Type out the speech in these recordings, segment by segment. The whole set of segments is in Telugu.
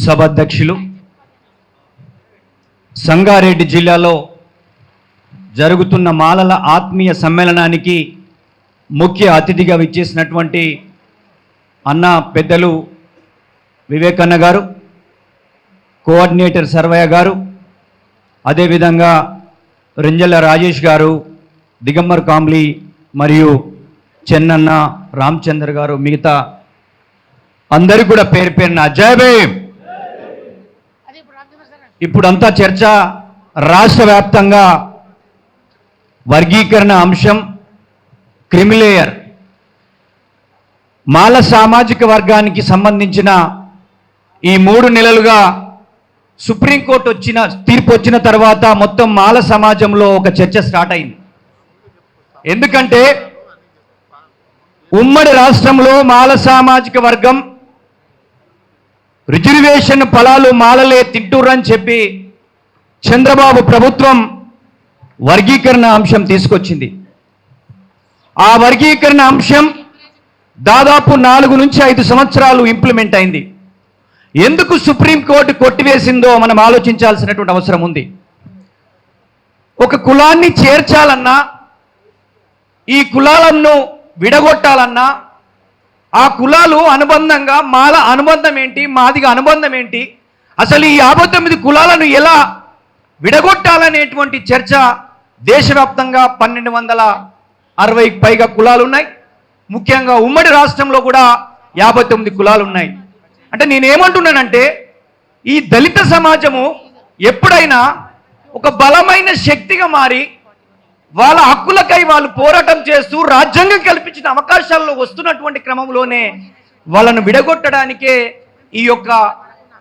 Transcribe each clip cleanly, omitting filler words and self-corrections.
సభాధ్యక్షులు, సంగారెడ్డి జిల్లాలో జరుగుతున్న మాలల ఆత్మీయ సమ్మేళనానికి ముఖ్య అతిథిగా విచ్చేసినటువంటి అన్న పెద్దలు వివేకన్న గారు, కోఆర్డినేటర్ సర్వయ్య గారు, అదేవిధంగా రెంజల్ల రాజేష్ గారు, దిగంబర్ కాంబ్లీ మరియు చెన్నన్న రామచంద్ర గారు, మిగతా అందరికీ కూడా పేరు పేరున జై భీమ్. ఇప్పుడంతా చర్చ రాష్ట్ర వ్యాప్తంగా వర్గీకరణ అంశం, క్రిమిలేయర్, మాల సామాజిక వర్గానికి సంబంధించిన ఈ 3 నెలలుగా సుప్రీంకోర్టు తీర్పు వచ్చిన తర్వాత మొత్తం మాల సమాజంలో ఒక చర్చ స్టార్ట్ అయింది. ఎందుకంటే ఉమ్మడి రాష్ట్రంలో మాల సామాజిక వర్గం రిజర్వేషన్ ఫలాలు మాలలే తింటుర్రని చెప్పి చంద్రబాబు ప్రభుత్వం వర్గీకరణ అంశం తీసుకొచ్చింది. ఆ వర్గీకరణ అంశం దాదాపు 4 నుంచి 5 సంవత్సరాలు ఇంప్లిమెంట్ అయింది. ఎందుకు సుప్రీంకోర్టు కొట్టివేసిందో మనం ఆలోచించాల్సినటువంటి అవసరం ఉంది. ఒక కులాన్ని చేర్చాలన్నా, ఈ కులాలను విడగొట్టాలన్నా, ఆ కులాలు అనుబంధంగా మాల అనుబంధం ఏంటి, మాదిగ అనుబంధం ఏంటి, అసలు ఈ 59 కులాలను ఎలా విడగొట్టాలనేటువంటి చర్చ దేశవ్యాప్తంగా 1260కి పైగా కులాలు ఉన్నాయి. ముఖ్యంగా ఉమ్మడి రాష్ట్రంలో కూడా 59 కులాలు ఉన్నాయి. అంటే నేనేమంటున్నానంటే, ఈ దళిత సమాజము ఎప్పుడైనా ఒక బలమైన శక్తిగా మారి వాళ్ళ హక్కులకై వాళ్ళు పోరాటం చేస్తూ రాజ్యాంగం కల్పించిన అవకాశాల్లో వస్తున్నటువంటి క్రమంలోనే వాళ్ళను విడగొట్టడానికే ఈ యొక్క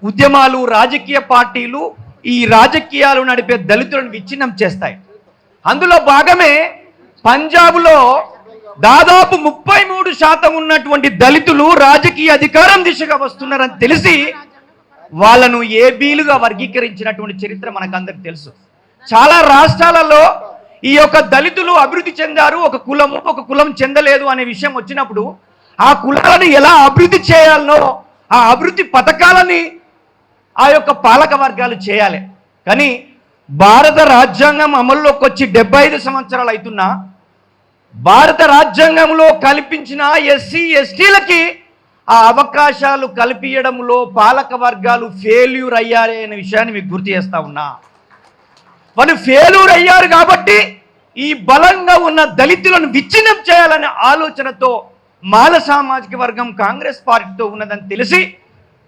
ఉద్యమాలు, రాజకీయ పార్టీలు, ఈ రాజకీయాలు నడిపే దళితులను విచ్ఛిన్నం చేస్తాయి. అందులో భాగమే పంజాబ్లో దాదాపు 33% ఉన్నటువంటి దళితులు రాజకీయ అధికారం దిశగా వస్తున్నారని తెలిసి వాళ్ళను ఏబీలుగా వర్గీకరించినటువంటి చరిత్ర మనకందరికి తెలుసు. చాలా రాష్ట్రాలలో ఈ యొక్క దళితులు అభివృద్ధి చెందారు, ఒక కులం చెందలేదు అనే విషయం వచ్చినప్పుడు ఆ కులాలను ఎలా అభివృద్ధి చేయాలనో ఆ అభివృద్ధి పథకాలని ఆ యొక్క పాలక వర్గాలు చేయాలి. కానీ భారత రాజ్యాంగం అమల్లోకి వచ్చి 75 సంవత్సరాలు అవుతున్నా భారత రాజ్యాంగంలో కల్పించిన ఎస్సీ ఎస్టీలకి ఆ అవకాశాలు కల్పించడంలో పాలక వర్గాలు ఫెయిల్యూర్ అయ్యారే అనే విషయాన్ని మీకు గుర్తు చేస్తా ఉన్నా. వాళ్ళు ఫెయిల్యూర్ అయ్యారు కాబట్టి ఈ బలంగా ఉన్న దళితులను విచ్ఛిన్నం చేయాలనే ఆలోచనతో మాల సామాజిక వర్గం కాంగ్రెస్ పార్టీతో ఉన్నదని తెలిసి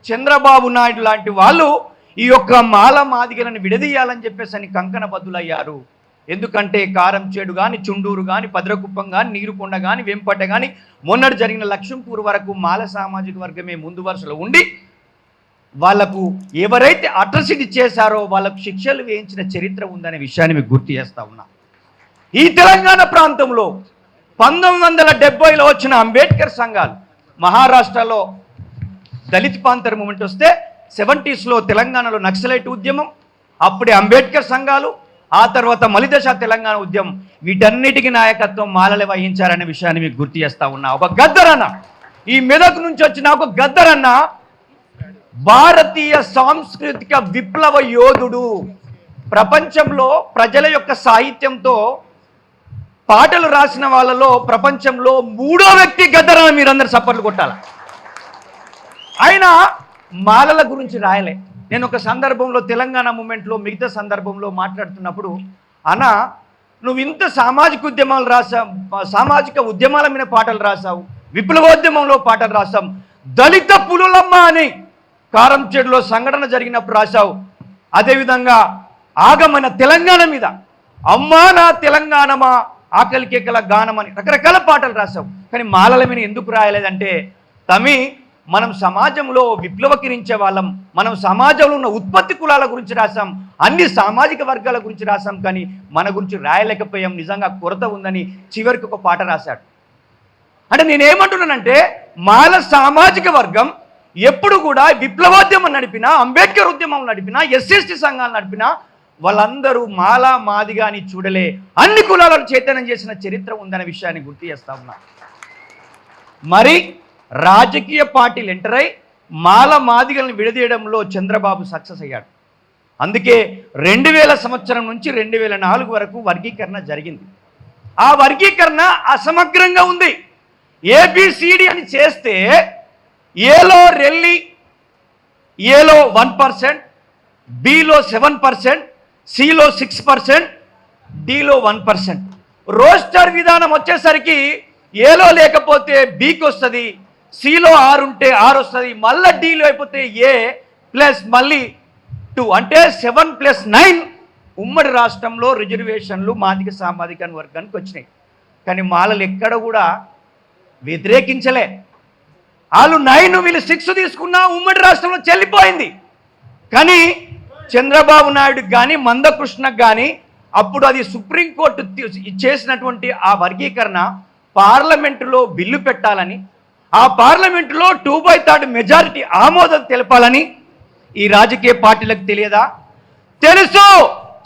చంద్రబాబు నాయుడు లాంటి వాళ్ళు ఈ యొక్క మాల మాదిగలను విడదీయాలని చెప్పేసి కంకణబద్దులయ్యారు. ఎందుకంటే కారంచేడు కానీ, చుండూరు కానీ, పద్రకుప్పం కానీ, నీరుకొండ కానీ, వెంపట కానీ, మొన్నటి జరిగిన లక్ష్మీపూర్ వరకు మాల సామాజిక వర్గమే ముందు వరుసలో ఉండి వాళ్లకు ఎవరైతే అట్రసిటీ చేశారో వాళ్ళకు శిక్షలు వేయించిన చరిత్ర ఉందనే విషయాన్ని మీకు గుర్తు చేస్తా ఉన్నా. ఈ తెలంగాణ ప్రాంతంలో 1970లో వచ్చిన అంబేద్కర్ సంఘాలు, మహారాష్ట్రలో దళిత్ పాంథర్ మూమెంట్ వస్తే 70స్లో తెలంగాణలో నక్సలైట్ ఉద్యమం, అప్పుడే అంబేద్కర్ సంఘాలు, ఆ తర్వాత మలిదశ తెలంగాణ ఉద్యమం, వీటన్నిటికీ నాయకత్వం మాలలే వహించారనే విషయాన్ని మీకు గుర్తు చేస్తా ఉన్నా. ఒక గద్దరన్న, ఈ మెదక్ నుంచి వచ్చిన ఒక గద్దరన్న భారతీయ సాంస్కృతిక విప్లవ యోధుడు. ప్రపంచంలో ప్రజల యొక్క సాహిత్యంతో పాటలు రాసిన వాళ్ళలో ప్రపంచంలో 3వ వ్యక్తి గద్దరన్న. మీరందరూ సపోర్ట్లు కొట్టాల. ఆయన మాలల గురించి రాయలే. నేను ఒక సందర్భంలో తెలంగాణ మూమెంట్లో మిగతా సందర్భంలో మాట్లాడుతున్నప్పుడు, అన్న నువ్వు ఇంత సామాజిక ఉద్యమాల మీద పాటలు రాసావు, విప్లవోద్యమంలో పాటలు రాసావు, దళిత పులులమ్మ అని కారంచేడులో సంఘటన జరిగినప్పుడు రాశావు, అదేవిధంగా ఆగమన తెలంగాణ మీద అమ్మా నా తెలంగాణమా ఆకలి కేకల గానమని రకరకాల పాటలు రాశావు. కానీ మాలల మీద ఎందుకు రాయలేదంటే, తమి మనం సమాజంలో విప్లవకరించే వాళ్ళం, మనం సమాజంలో ఉన్న ఉత్పత్తి కులాల గురించి రాసాం, అన్ని సామాజిక వర్గాల గురించి రాసాం, కానీ మన గురించి రాయలేకపోయాం, నిజంగా కొరత ఉందని చివరికి ఒక పాట రాశాడు. అంటే నేనేమంటున్నానంటే, మాల సామాజిక వర్గం ఎప్పుడు కూడా విప్లవోద్యమం నడిపినా, అంబేద్కర్ ఉద్యమం నడిపినా, ఎస్సీ సంఘాలు నడిపినా వాళ్ళందరూ మాల మాదిగా అని చూడలే, అన్ని కులాలను చైతన్యం చేసిన చరిత్ర ఉందనే విషయాన్ని గుర్తు చేస్తా ఉన్నా. మరి రాజకీయ పార్టీలు ఎంటర్ అయి మాదిగలను విడదీయడంలో చంద్రబాబు సక్సెస్ అయ్యాడు. అందుకే 2000 సంవత్సరం నుంచి 2004 వరకు వర్గీకరణ జరిగింది. ఆ వర్గీకరణ అసమగ్రంగా ఉంది. ఏబిసిడి అని చేస్తే ఏలో రెల్లి ఏలో 1%, బిలో 7%, సిలో 6%, డిలో 1%. రోస్టర్ విధానం వచ్చేసరికి ఏలో లేకపోతే బికి వస్తుంది, సిలో 6 ఉంటే 6 వస్తుంది, మళ్ళీ డిలో అయిపోతే ఏ ప్లస్ మళ్ళీ 2 అంటే 7+9 ఉమ్మడి రాష్ట్రంలో రిజర్వేషన్లు మాదిగ సామాజిక వర్గానికి వచ్చినాయి. కానీ మాలలు ఎక్కడ కూడా వ్యతిరేకించలే. వాళ్ళు 9 వీళ్ళు 6 తీసుకున్నా ఉమ్మడి రాష్ట్రంలో చెల్లిపోయింది. కానీ చంద్రబాబు నాయుడుకి కానీ మందకృష్ణకు కానీ అప్పుడు అది సుప్రీంకోర్టు చేసినటువంటి ఆ వర్గీకరణ పార్లమెంటులో బిల్లు పెట్టాలని, ఆ పార్లమెంటులో 2/3 మెజారిటీ ఆమోదం తెలపాలని ఈ రాజకీయ పార్టీలకు తెలియదా? తెలుసు,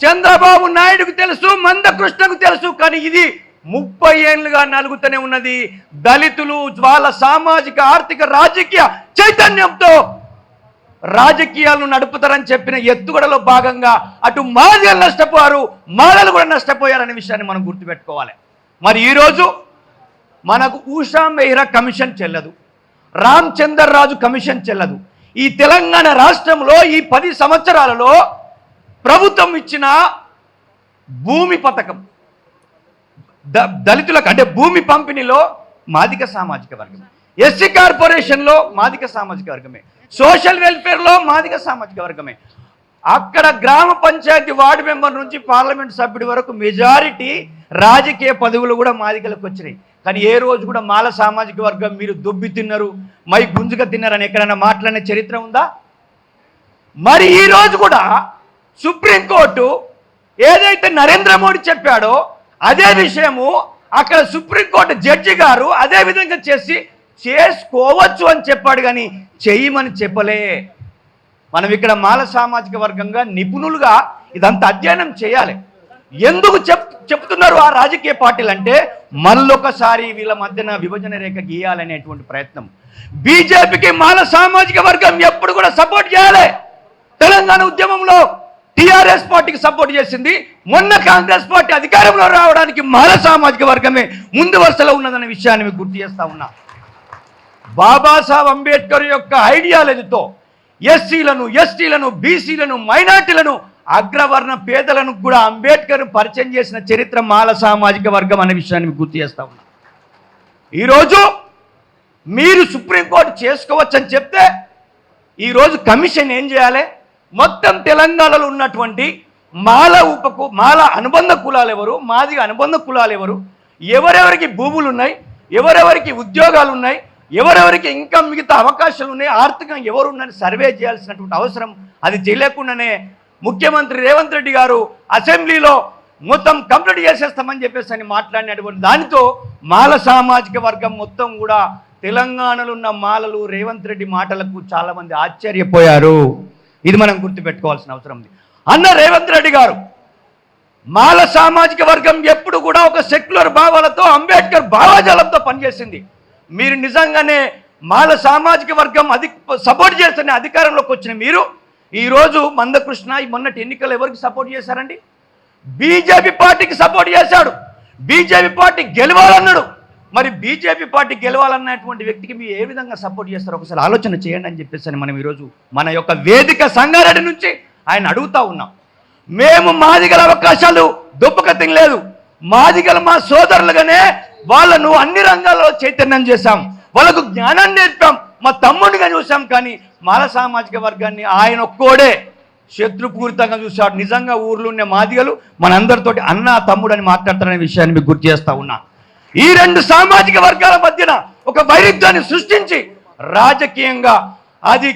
చంద్రబాబు నాయుడుకు తెలుసు, మందకృష్ణకు తెలుసు. కానీ ఇది 30 ఏళ్ళుగా నలుగుతూనే ఉన్నది. దళితులు వాళ్ళ సామాజిక ఆర్థిక రాజకీయ చైతన్యంతో రాజకీయాలను నడుపుతారని చెప్పిన ఎత్తుగడలో భాగంగా అటు మాదిగలు నష్టపోయారు, మాలలు కూడా నష్టపోయారనే విషయాన్ని మనం గుర్తుపెట్టుకోవాలి. మరి ఈరోజు మనకు ఉషా మెహ్రా కమిషన్ చెల్లదు, రామచంద్రరాజు కమిషన్ చెల్లదు. ఈ తెలంగాణ రాష్ట్రంలో ఈ 10 సంవత్సరాలలో ప్రభుత్వం ఇచ్చిన భూమి పథకం దళితులకు అంటే భూమి పంపిణీలో మాదిగ సామాజిక వర్గం, ఎస్సీ కార్పొరేషన్లో మాదిగ సామాజిక వర్గమే, సోషల్ వెల్ఫేర్లో మాదిగ సామాజిక వర్గమే. అక్కడ గ్రామ పంచాయతీ వార్డు మెంబర్ నుంచి పార్లమెంట్ సభ్యుడి వరకు మెజారిటీ రాజకీయ పదవులు కూడా మాదిగలకు వచ్చినాయి. కానీ ఏ రోజు కూడా మాల సామాజిక వర్గం మీరు దొబ్బి తిన్నారు, మై గుంజుగా తిన్నారని ఎక్కడైనా మాట్లాడిన చరిత్ర ఉందా? మరి ఈ రోజు కూడా సుప్రీంకోర్టు ఏదైతే నరేంద్ర మోడీ చెప్పాడో అదే విషయము అక్కడ సుప్రీంకోర్టు జడ్జి గారు అదే విధంగా చేసుకోవచ్చు అని చెప్పాడు, కానీ చెయ్యమని చెప్పలే. మనం ఇక్కడ మాల సామాజిక వర్గంగా నిపుణులుగా ఇదంతా అధ్యయనం చేయాలి. ఎందుకు చెప్తున్నారు ఆ రాజకీయ పార్టీలు అంటే మళ్ళొకసారి వీళ్ళ మధ్యన విభజన రేఖ గీయాలనేటువంటి ప్రయత్నం. బీజేపీకి మాల సామాజిక వర్గం ఎప్పుడు కూడా సపోర్ట్ చేయాలి. తెలంగాణ ఉద్యమంలో టీఆర్ఎస్ పార్టీకి సపోర్ట్ చేసింది. మొన్న కాంగ్రెస్ పార్టీ అధికారంలో రావడానికి మాల సామాజిక వర్గమే ముందు వరుసలో ఉన్నదనే విషయాన్ని మీకు గుర్తు చేస్తా ఉన్నా. బాబాసాహెబ్ అంబేద్కర్ యొక్క ఐడియాలజీతో ఎస్సీలను, ఎస్టీలను, బీసీలను, మైనార్టీలను, అగ్రవర్ణ పేదలను కూడా అంబేద్కర్ పరిచయం చేసిన చరిత్ర మాల సామాజిక వర్గం అనే విషయాన్ని మీకు గుర్తు చేస్తా ఉన్నా. ఈరోజు మీరు సుప్రీంకోర్టు చేసుకోవచ్చని చెప్తే ఈరోజు కమిషన్ ఏం చేయాలి? మొత్తం తెలంగాణలో ఉన్నటువంటి మాల అనుబంధ కులాలు ఎవరు, మాదిగ అనుబంధ కులాలు ఎవరు, ఎవరెవరికి భూములు ఉన్నాయి, ఎవరెవరికి ఉద్యోగాలు ఉన్నాయి, ఎవరెవరికి ఇంకా మిగతా అవకాశాలు ఉన్నాయి, ఆర్థికంగా ఎవరున్నారని సర్వే చేయాల్సినటువంటి అవసరం. అది చేయలేకుండానే ముఖ్యమంత్రి రేవంత్ రెడ్డి గారు అసెంబ్లీలో మొత్తం కంప్లీట్ చేసేస్తామని చెప్పేసి అని మాట్లాడినటువంటి దానితో మాల సామాజిక వర్గం మొత్తం కూడా తెలంగాణలో ఉన్న మాలలు రేవంత్ రెడ్డి మాటలకు చాలామంది ఆశ్చర్యపోయారు. ఇది మనం గుర్తుపెట్టుకోవాల్సిన అవసరం ఉంది. అన్న రేవంత్ రెడ్డి గారు మాల సామాజిక వర్గం ఎప్పుడు కూడా ఒక సెక్యులర్ భావాలతో అంబేద్కర్ భావజాలంతో పనిచేసింది. మీరు నిజంగానే మాల సామాజిక వర్గం సపోర్ట్ చేస్తున్న అధికారంలోకి వచ్చిన మీరు ఈరోజు మందకృష్ణ ఈ మొన్నటి ఎన్నికలు ఎవరికి సపోర్ట్ చేశారండి? బీజేపీ పార్టీకి సపోర్ట్ చేశాడు. బీజేపీ పార్టీ గెలవాలన్నాడు. మరి బీజేపీ పార్టీ గెలవాలన్నటువంటి వ్యక్తికి మీరు ఏ విధంగా సపోర్ట్ చేస్తారో ఒకసారి ఆలోచన చేయండి అని చెప్పేసి మనం ఈరోజు మన యొక్క వేదిక సంగారెడ్డి నుంచి ఆయన అడుగుతా ఉన్నాం. మేము మాదిగల అవకాశాలు దుప్పక తినలేదు. మాదిగలు మా సోదరులుగానే వాళ్ళను అన్ని రంగాల్లో చైతన్యం చేశాం, వాళ్ళకు జ్ఞానాన్ని నేర్పాం, మా తమ్ముడిగా చూసాం. కానీ మాల సామాజిక వర్గాన్ని ఆయన ఒక్కోడే శత్రుపూరితంగా చూశాడు. నిజంగా ఊర్లో ఉన్న మాదిగలు మనందరితోటి అన్న తమ్ముడు అని మాట్లాడతారనే విషయాన్ని మీకు గుర్తు చేస్తా ఉన్నా. ఈ రెండు సామాజిక వర్గాల మధ్యన ఒక వైరుధ్యాన్ని సృష్టించి రాజకీయంగా అది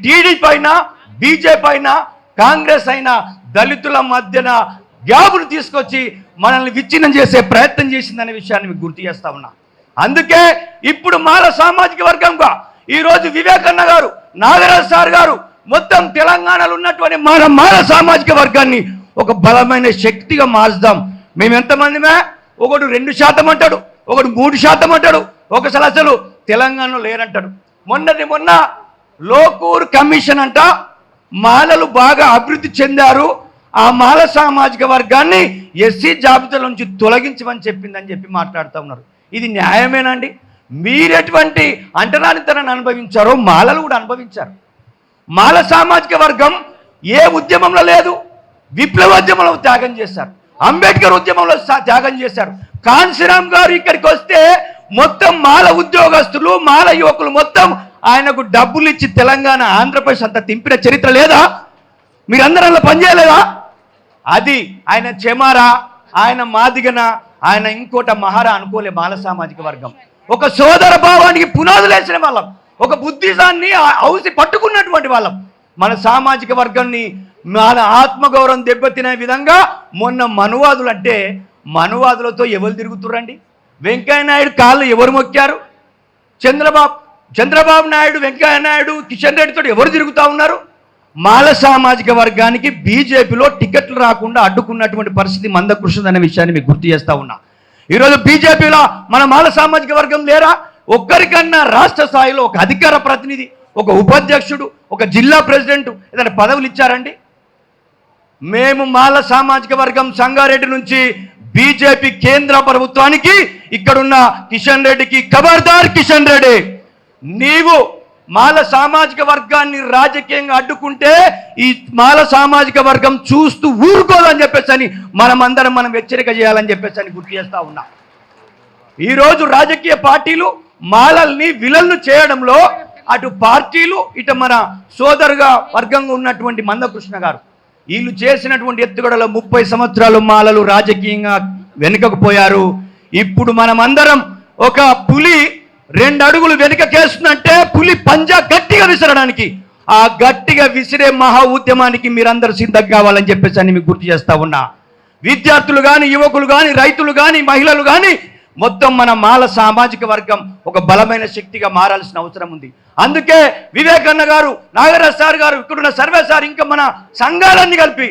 టీడీపీ అయినా, బీజేపీ అయినా, కాంగ్రెస్ అయినా దళితుల మధ్యన గ్యాపులు తీసుకొచ్చి మనల్ని విచ్ఛిన్నం చేసే ప్రయత్నం చేసిందనే విషయాన్ని మీకు గుర్తు చేస్తా ఉన్నా. అందుకే ఇప్పుడు మాల సామాజిక వర్గంగా ఈరోజు వివేకన్న గారు, నాగరాజ్ సార్ గారు మొత్తం తెలంగాణలో ఉన్నటువంటి మాల సామాజిక వర్గాన్ని ఒక బలమైన శక్తిగా మార్చుదాం. మేము ఎంతమందిమే? ఒకడు 2% అంటాడు, ఒకడు 3% అంటాడు, ఒకసారి అసలు తెలంగాణలో లేరంటాడు. మొన్న లోకూర్ కమిషన్ అంట మాలలు బాగా అభివృద్ధి చెందారు, ఆ మాల సామాజిక వర్గాన్ని ఎస్సీ జాబితాల నుంచి తొలగించమని చెప్పిందని చెప్పి మాట్లాడుతూ ఉన్నారు. ఇది న్యాయమేనండి? మీరెటువంటి అంటరానితనాన్ని అనుభవించారో మాలలు కూడా అనుభవించారు. మాల సామాజిక వర్గం ఏ ఉద్యమంలో లేదు, విప్లవోద్యమంలో త్యాగం చేశారు, అంబేద్కర్ ఉద్యమంలో త్యాగం చేశారు. కాన్సీరామ్ గారు ఇక్కడికి వస్తే మొత్తం మాల ఉద్యోగస్తులు, మాల యువకులు మొత్తం ఆయనకు డబ్బులు ఇచ్చి తెలంగాణ ఆంధ్రప్రదేశ్ అంతా తింపిన చరిత్ర లేదా? మీరందరూ అలా పనిచేయలేదా? అది ఆయన చెమారా, ఆయన మాదిగన, ఆయన ఇంకోట మహారా అనుకోలే. మాల సామాజిక వర్గం ఒక సోదర భావానికి పునాదులు వేసిన వాళ్ళం, ఒక బుద్ధిజాన్ని ఔసి పట్టుకున్నటువంటి వాళ్ళం. మన సామాజిక వర్గాన్ని, మన ఆత్మగౌరవం దెబ్బతినే విధంగా మొన్న మనువాదులు అంటే, మనువాదులతో ఎవరు తిరుగుతురండి? వెంకయ్య నాయుడు కాళ్ళు ఎవరు మొక్కారు? చంద్రబాబు నాయుడు, వెంకయ్య నాయుడు, కిషన్ రెడ్డితో ఎవరు తిరుగుతూ ఉన్నారు? మాల సామాజిక వర్గానికి బీజేపీలో టికెట్లు రాకుండా అడ్డుకున్నటువంటి పరిస్థితి మందకృష్ణ అనే విషయాన్ని మీకు గుర్తు చేస్తూ ఉన్నా. ఈరోజు బీజేపీలో మన మాల సామాజిక వర్గం లేరా? ఒక్కరికన్నా రాష్ట్ర స్థాయిలో ఒక అధికార ప్రతినిధి, ఒక ఉపాధ్యక్షుడు, ఒక జిల్లా ప్రెసిడెంట్ ఏదైనా పదవులు ఇచ్చారండి? మేము మాల సామాజిక వర్గం సంగారెడ్డి నుంచి బీజేపీ కేంద్ర ప్రభుత్వానికి ఇక్కడున్న కిషన్ రెడ్డికి, ఖబర్దార్ కిషన్ రెడ్డి, నీవు మాల సామాజిక వర్గాన్ని రాజకీయంగా అడ్డుకుంటే ఈ మాల సామాజిక వర్గం చూస్తూ ఊరుకోదని చెప్పేసి మనం హెచ్చరిక చేయాలని చెప్పేసి గుర్తు చేస్తా ఉన్నా. ఈరోజు రాజకీయ పార్టీలు మాలల్ని విలన్లు చేయడంలో అటు పార్టీలు, ఇటు మన సోదరుగా వర్గంగా ఉన్నటువంటి మందకృష్ణ గారు, వీళ్ళు చేసినటువంటి ఎత్తుగడలో 30 సంవత్సరాలు మాలలు రాజకీయంగా వెనుకకు పోయారు. ఇప్పుడు మనమందరం ఒక పులి 2 అడుగులు వెనుకకేస్తుందంటే పులి పంజా గట్టిగా విసరడానికి, ఆ గట్టిగా విసిరే మహా ఉద్యమానికి మీరందరూ సిద్ధం కావాలని చెప్పేసి మీకు గుర్తు చేస్తా ఉన్నా. విద్యార్థులు కానీ, యువకులు కానీ, రైతులు కానీ, మహిళలు కానీ మొత్తం మన మాల సామాజిక వర్గం ఒక బలమైన శక్తిగా మారాల్సిన అవసరం ఉంది. అందుకే వివేకన్న గారు, నాగరాజ్ సార్ గారు, ఇక్కడున్న సర్వే సార్, ఇంకా మన సంఘాలన్నీ కలిపి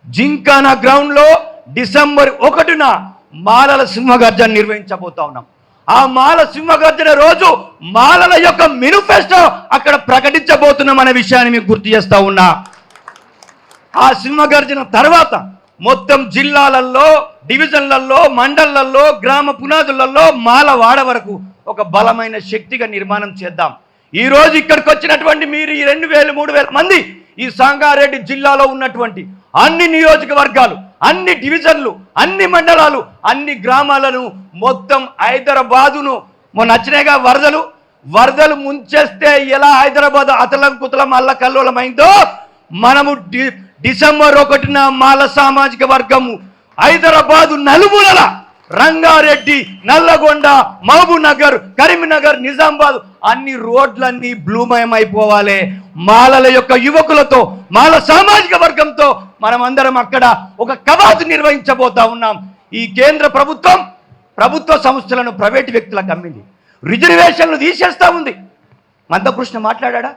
జింకానా గ్రౌండ్లో డిసెంబర్ 1న మాలల సింహగర్జన నిర్వహించబోతా ఉన్నాం. ఆ మాల సింహగర్జన రోజు మాలల యొక్క మేనిఫెస్టో అక్కడ ప్రకటించబోతున్నాం అనే విషయాన్ని మీకు గుర్తు చేస్తా ఉన్నా. ఆ సింహగర్జన తర్వాత మొత్తం జిల్లాలలో, డివిజన్లలో, మండళ్లలో, గ్రామ పునాదులలో మాల వాడ వరకు ఒక బలమైన శక్తిగా నిర్మాణం చేద్దాం. ఈ రోజు ఇక్కడికి వచ్చినటువంటి మీరు ఈ 2000, 3000 మంది ఈ సంగారెడ్డి జిల్లాలో ఉన్నటువంటి అన్ని నియోజకవర్గాలు, అన్ని డివిజన్లు, అన్ని మండలాలు, అన్ని గ్రామాలను మొత్తం హైదరాబాదును మొన్న వచ్చినాయిగా వరదలు ముంచేస్తే ఎలా హైదరాబాద్ అతలం కుతలం అల్ల కల్లోలమైందో, మనము డిసెంబర్ 1న మాల సామాజిక వర్గము హైదరాబాదు నలుమూలల రంగారెడ్డి, నల్లగొండ, మహబూబ్ నగర్, కరీంనగర్, నిజామాబాద్ అన్ని రోడ్లన్నీ బ్లూమయమైపోవాలి. మాలల యొక్క యువకులతో, మాల సామాజిక వర్గంతో మనమందరం అక్కడ ఒక కవాతు నిర్వహించబోతా ఉన్నాం. ఈ కేంద్ర ప్రభుత్వ సంస్థలను ప్రైవేటు వ్యక్తులకు అమ్మింది, రిజర్వేషన్లు తీసేస్తా ఉంది. మందకృష్ణ మాట్లాడా?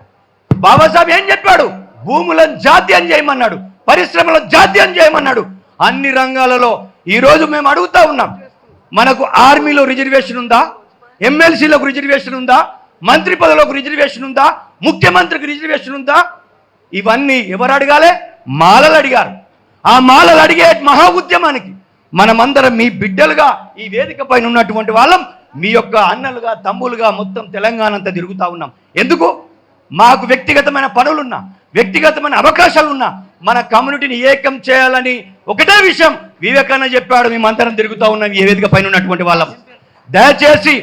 బాబాసాహెబ్ ఏం చెప్పాడు? భూములను జాతీయం చేయమన్నాడు, పరిశ్రమలను జాతీయం చేయమన్నాడు. అన్ని రంగాలలో ఈరోజు మేము అడుగుతా ఉన్నాం, మనకు ఆర్మీలో రిజర్వేషన్ ఉందా? ఎమ్మెల్సీలకు రిజర్వేషన్ ఉందా? మంత్రి పదవులకు రిజర్వేషన్ ఉందా? ముఖ్యమంత్రికి రిజర్వేషన్ ఉందా? ఇవన్నీ ఎవరు అడగాలి? మాలలు అడిగారు. ఆ మాలలు అడిగే మహా ఉద్యమానికి మనమందరం మీ బిడ్డలుగా ఈ వేదిక పైన ఉన్నటువంటి వాళ్ళం, మీ యొక్క అన్నలుగా, తమ్ములుగా మొత్తం తెలంగాణ అంతా తిరుగుతూ ఉన్నాం. ఎందుకు? మాకు వ్యక్తిగతమైన పనులున్నా, వ్యక్తిగతమైన అవకాశాలున్నా మన కమ్యూనిటీని ఏకం చేయాలని ఒకటే విషయం వివేకానంద చెప్పాడు. మేమందరం తిరుగుతూ ఉన్నాం ఈ వేదిక పైన ఉన్నటువంటి వాళ్ళం. దయచేసి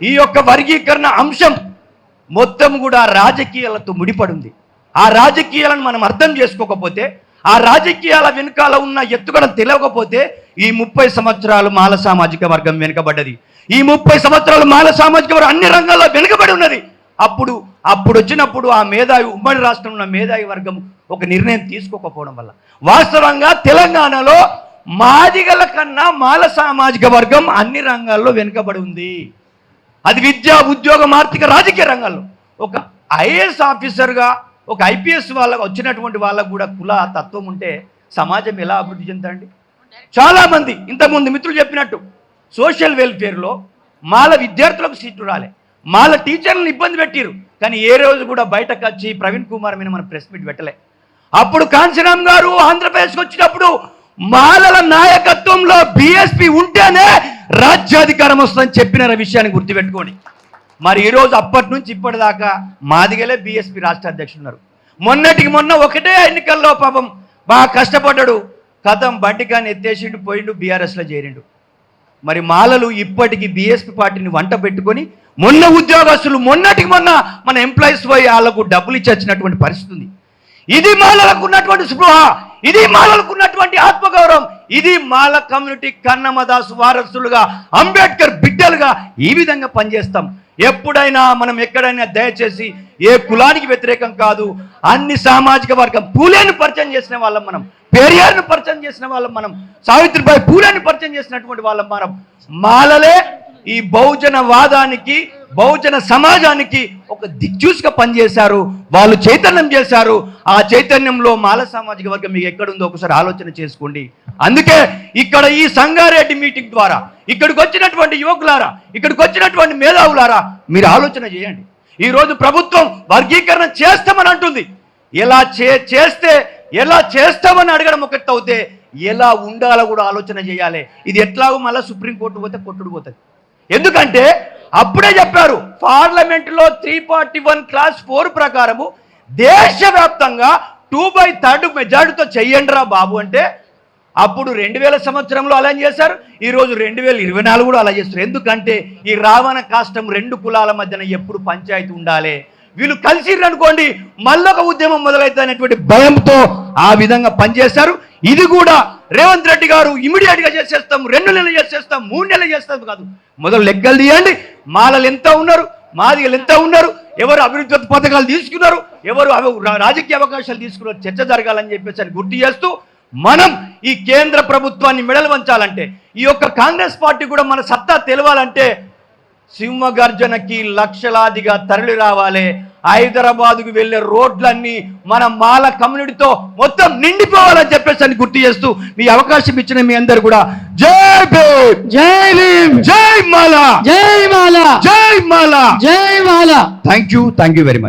ఈ యొక్క వర్గీకరణ అంశం మొత్తం కూడా రాజకీయాలతో ముడిపడింది. ఆ రాజకీయాలను మనం అర్థం చేసుకోకపోతే, ఆ రాజకీయాల వెనుకాల ఉన్న ఎత్తుగడ తెలియకపోతే ఈ 30 సంవత్సరాలు మాల సామాజిక వర్గం వెనుకబడ్డది. ఈ 30 సంవత్సరాలు మాల సామాజిక వర్గం అన్ని రంగాల్లో వెనుకబడి ఉన్నది. అప్పుడు వచ్చినప్పుడు ఆ మేధావి, ఉమ్మడి రాష్ట్రంలో ఉన్న మేధావి వర్గం ఒక నిర్ణయం తీసుకోకపోవడం వల్ల వాస్తవంగా తెలంగాణలో మాదిగల కన్నా మాల సామాజిక వర్గం అన్ని రంగాల్లో వెనుకబడి ఉంది. అది విద్య, ఉద్యోగం, ఆర్థిక, రాజకీయ రంగాల్లో. ఒక ఐఏఎస్ ఆఫీసర్గా, ఒక ఐపీఎస్ వాళ్ళకు వచ్చినటువంటి వాళ్ళకు కూడా కుల తత్వం ఉంటే సమాజం ఎలా అభివృద్ధి చెందండి? చాలామంది ఇంతకుముందు మిత్రులు చెప్పినట్టు సోషల్ వెల్ఫేర్లో మాల విద్యార్థులకు సీట్లు రాలే, మాల టీచర్లను ఇబ్బంది పెట్టిరు, కానీ ఏ రోజు కూడా బయటకు వచ్చి ప్రవీణ్ కుమార్ మీద మనం ప్రెస్ మీట్ పెట్టలే. అప్పుడు కాంచనాం గారు ఆంధ్రప్రదేశ్కి వచ్చినప్పుడు మాలల నాయకత్వంలో బీఎస్పీ ఉంటేనే రాజ్యాధికారం వస్తుందని చెప్పిన విషయాన్ని గుర్తుపెట్టుకోండి. మరి ఈరోజు అప్పటి నుంచి ఇప్పటిదాకా మాదిగలే బీఎస్పీ రాష్ట్ర అధ్యక్షులు ఉన్నారు. మొన్నటికి మొన్న ఒకటే ఎన్నికల్లో పాపం బాగా కష్టపడ్డాడు, కథం బండికాన్ని ఎత్తేసిండు, పోయిండు, బీఆర్ఎస్లో చేరిండు. మరి మాలలు ఇప్పటికీ బీఎస్పీ పార్టీని వంట పెట్టుకొని మొన్న ఉద్యోగస్తులు మొన్నటికి మొన్న మన ఎంప్లాయీస్ పోయి వాళ్ళకు డబ్బులు ఇచ్చి వచ్చినటువంటి పరిస్థితి ఉంది. ఇది మాలలకు ఉన్నటువంటి స్పృహ, ఇది మాలలకు ఉన్నటువంటి ఆత్మగౌరవం, ఇది మాల కమ్యూనిటీ కన్నమదాసు వారసులుగా అంబేద్కర్ బిడ్డలుగా ఈ విధంగా పనిచేస్తాం. ఎప్పుడైనా మనం ఎక్కడైనా దయచేసి ఏ కులానికి వ్యతిరేకం కాదు, అన్ని సామాజిక వర్గం, పూలేని పరిచయం చేసిన వాళ్ళం మనం, పెరియార్ను పరిచయం చేసిన వాళ్ళం మనం, సావిత్రిబాయి పూలేని పరిచయం చేసినటువంటి వాళ్ళం మనం. మాలలే ఈ బహుజన వాదానికి బహుజన సమాజానికి ఒక దిక్చూసిగా పనిచేశారు, వాళ్ళు చైతన్యం చేశారు. ఆ చైతన్యంలో మాల సామాజిక వర్గం మీకు ఎక్కడుందో ఒకసారి ఆలోచన చేసుకోండి. అందుకే ఇక్కడ ఈ సంగారెడ్డి మీటింగ్ ద్వారా ఇక్కడికి వచ్చినటువంటి యువకులారా, ఇక్కడికి వచ్చినటువంటి మేధావులారా మీరు ఆలోచన చేయండి. ఈరోజు ప్రభుత్వం వర్గీకరణ చేస్తామని అంటుంది. ఎలా చేస్తామని అడగడం ఒకటి అవుతే ఎలా ఉండాలో కూడా ఆలోచన చేయాలి. ఇది ఎట్లాగో మళ్ళీ సుప్రీంకోర్టు పోతే కొట్టుడు పోతుంది. ఎందుకంటే అప్పుడే చెప్పారు పార్లమెంటులో 341 క్లాస్ 4 ప్రకారము దేశవ్యాప్తంగా 2/3 మెజార్టీతో చెయ్యండిరా బాబు అంటే అప్పుడు 2000 సంవత్సరంలో అలా చేశారు, ఈరోజు 2024 కూడా అలా చేస్తారు. ఎందుకంటే ఈ రావణ కాష్టం 2 కులాల మధ్యన ఎప్పుడు పంచాయతీ ఉండాలి, వీళ్ళు కలిసిరనుకోండి మళ్ళొక ఉద్యమం మొదలవుతుందనేటువంటి భయంతో ఆ విధంగా పనిచేశారు. ఇది కూడా రేవంత్ రెడ్డి గారు ఇమీడియట్ గా చేసేస్తాం, 2 నెలలు చేసేస్తాం, 3 నెలలు చేస్తాం కాదు, మొదలు లెక్కలు తీయండి. మాలలు ఎంత ఉన్నారు, మాదిగలు ఎంత ఉన్నారు, ఎవరు అభివృద్ధి పథకాలు తీసుకున్నారు, ఎవరు రాజకీయ అవకాశాలు తీసుకున్నారు, చర్చ జరగాలని చెప్పేసి గుర్తు చేస్తూ మనం ఈ కేంద్ర ప్రభుత్వాన్ని మెడలు వంచాలంటే, ఈ యొక్క కాంగ్రెస్ పార్టీ కూడా మన సత్తా తెలవాలంటే సింహగర్జనకి లక్షలాదిగా తరలి రావాలి. హైదరాబాద్కు వెళ్ళే రోడ్లన్నీ మన మాల కమ్యూనిటీతో మొత్తం నిండిపోవాలని చెప్పేసి గుర్తు చేస్తూ మీ అవకాశం ఇచ్చిన మీ అందరు కూడా జై భీమ్, జై భీమ్, జై మాల, జై మాల, జై మాల, జై Mala. Thank you very much.